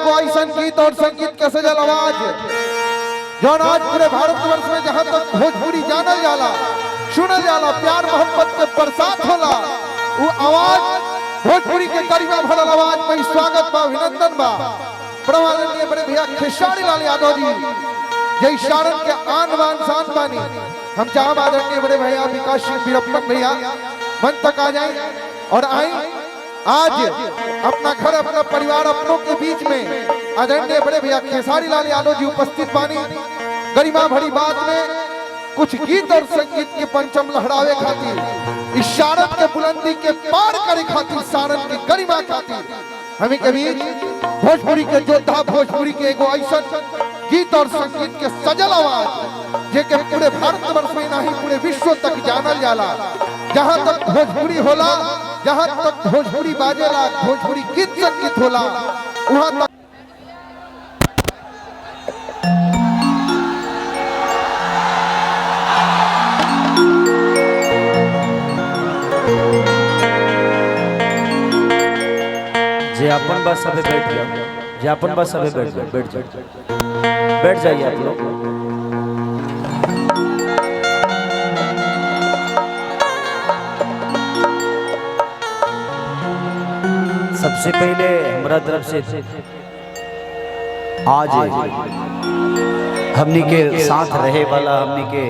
एगो ऐसा गीत और संगीत के सजल आवाज जो आज पूरे भारतवर्ष में जहां तक भोजपुरी जानल जाला सुनल जाला प्यार मोहब्बत के बरसात होला वो आवाज भोजपुरी के गरिमा भरल आवाज में स्वागत बा अभिनंदन बा प्रमाननीय बड़े भैया खेसारी लाल यादव जी जय शारण के आन बान शान बानी। हम चाह आदरणीय बड़े भैया विकास सिंह वीरप्पन भैया मन तक आ जाए और आई आज अपना घर अपना परिवार अपनों के बीच में आदरणीय बड़े भैया खेसारी लाल यादव जी उपस्थित बानी। गरिमा भरी बात में कुछ गीत और संगीत के पंचम लहरावे खातिर इस शारद के बुलंदी के पार करे खातिर शारद की गरिमा खातिर हमें के बीच भोजपुरी के योद्धा भोजपुरी के एगो ऐसा गीत और संगीत के सजल आवाज जे के पूरे भारतवर्ष में नहीं पूरे विश्व तक जानल जाला। जहां तक भोजपुरी होला जहां तक भोजपुरी बाजेला भोजपुरी गीत संगीत होला वहां तक जे अपन बस सबे बैठ जाओ जे अपन बस सबे बैठ जाइए आप लोग। सबसे पहले हमारा तरफ से आज हमनी के साथ रहे वाला हमनी के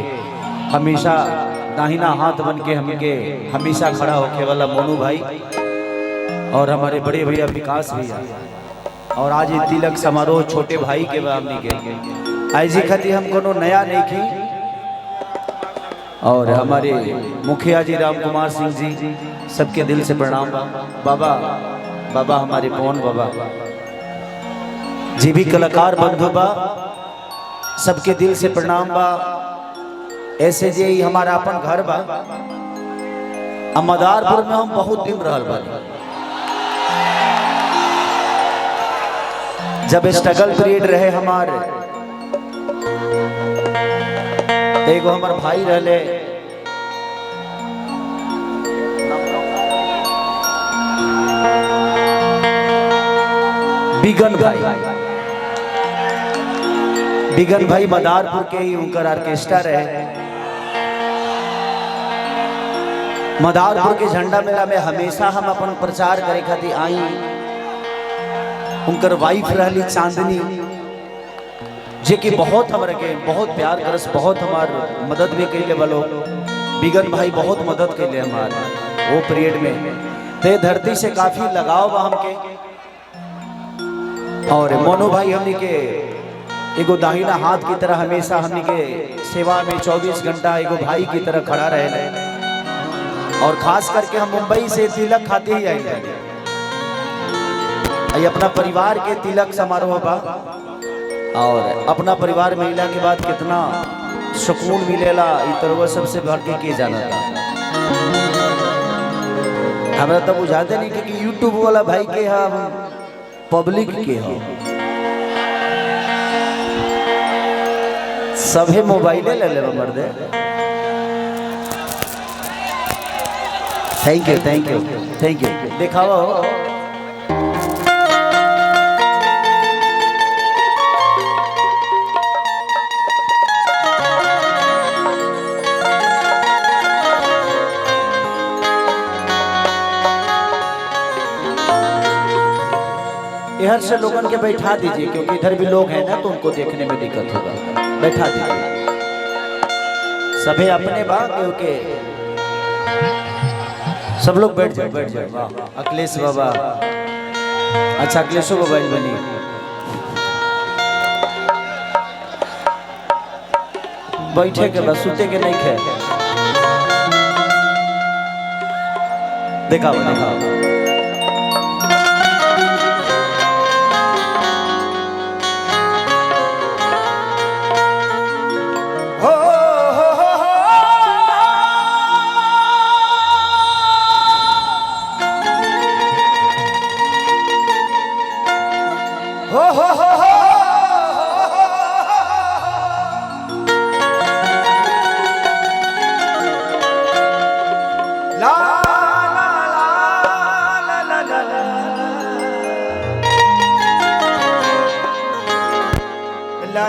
हमेशा दाहिना हाथ बन के हमनी के हमेशा खड़ा होके वाला मोनू भाई और हमारे बड़े भैया विकास भैया और आज ये तिलक समारोह छोटे भाई के हमनी के ऐसी खती हम कोनो नया नहीं की और हमारे मुखिया जी राम कुमार सिंह जी सबके दिल से प्रणाम। बाबा बाबा हमारे पवन बाबा जी भी कलाकार बंधु बा सबके दिल से प्रणाम बा। ऐसे जे हमारा अपन घर बा मदारपुर में हम बहुत दिन रहल बानी। जब स्ट्रगल पीरियड रहे हमारे एगो हमार भाई रहले बिगन भाई मदारपुर के ही उनकर ऑर्केस्ट्रा रहे। मदारपुर के झंडा मेला में हमेशा हम अपन प्रचार करे खातिर आई। उनकर वाइफ रहली चांदनी जे कि बहुत हमरा के बहुत प्यार करस बहुत हमार मदद भी कैले वालो। बिगन भाई बहुत मदद कैले हमार वो पीरियड में ते धरती से काफी लगाव बा हमके। और मोनू भाई हमनी के एगो दाहिना हाथ की तरह हमेशा हमनी के सेवा में 24 घंटा एगो भाई की तरह खड़ा रहे। और खास करके हम मुंबई से तिलक खाते ही आए अपना परिवार के तिलक समारोह बा और अपना परिवार मिला के बाद कितना सुकून मिलेला इतरवा सबसे बढ़ के जाना था। हमरा तो बुझाते नहीं कि यूट्यूब वाला भाई के हम पब्लिक के हम सभे मोबाइले ले ले मर्दे। थैंक यू दिखावा हो। इधर से लोगन के बैठा दीजिए क्योंकि इधर भी लोग हैं ना तो उनको देखने में दिक्कत होगा। बैठा दीजिए सभी अपने बा क्योंकि सब लोग बैठ जाए। वाह अखिलेश बाबा अच्छा अखिलेशो बाबा बनी बैठे के बस सुते के नहीं खे। दिखाओ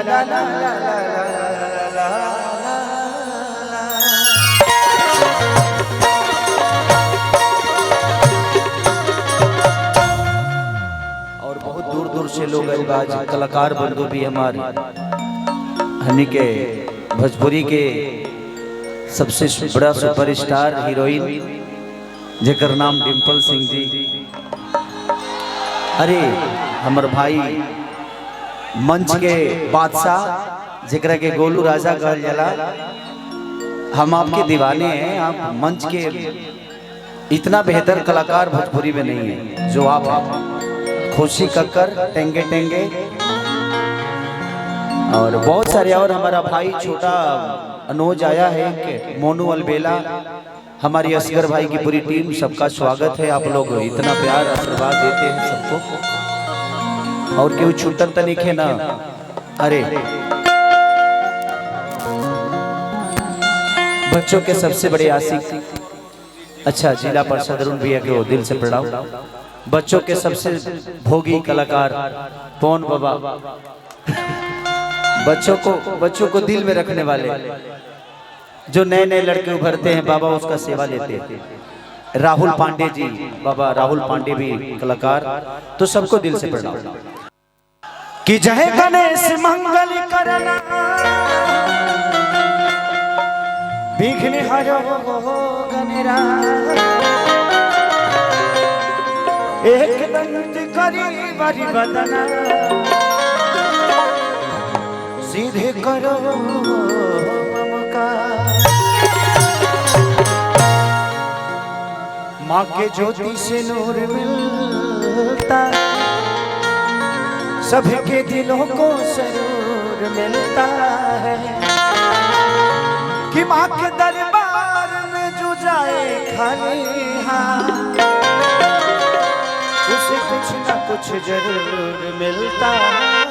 ला ला ला ला ला ला। और बहुत दूर दूर से लोग आज कलाकार बंधु भी हमारे हमी के भोजपुरी के सबसे बड़ा सुपरस्टार हीरोइन जेकर नाम डिम्पल सिंह जी। अरे हमर भाई मंच के बादशाह जेकरा के गोलू राजा कहल जाला, हम आपके दीवाने हैं। आप मंच के इतना बेहतर कलाकार भोजपुरी में नहीं है जो आप हैं। खुशी कक्कर, टेंगे टेंगे और बहुत सारे, और हमारा भाई छोटा अनोज आया है, मोनू अलबेला, हमारी असगर भाई की पूरी टीम, सबका स्वागत है। आप लोग इतना प्यार आशीर्वाद देते हैं सबको, और क्यों छूटन तनिक है ना। अरे बच्चों के सबसे बड़े आशिक, अच्छा जिला परिषद अरुण भैया के वो दिल से प्रणाम। बच्चों के सबसे भोगी कलाकार पवन बाबा, बच्चों को दिल में रखने वाले, जो नए नए लड़के उभरते हैं बाबा उसका सेवा लेते हैं। राहुल पांडे जी, बाबा राहुल पांडे भी कलाकार, तो सबको दिल से प्रणाम। कि जय गणेश मंगल करना विघ्न हरो गणेरा, एक दंत करी बरी बदना, सीधे करो माँ के ज्योति से नूर मिलता, सभी के दिलों को सरूर मिलता है। कि माँ के दरबार में जो जाए खाली हाथ, उसे कुछ ना कुछ जरूर मिलता है।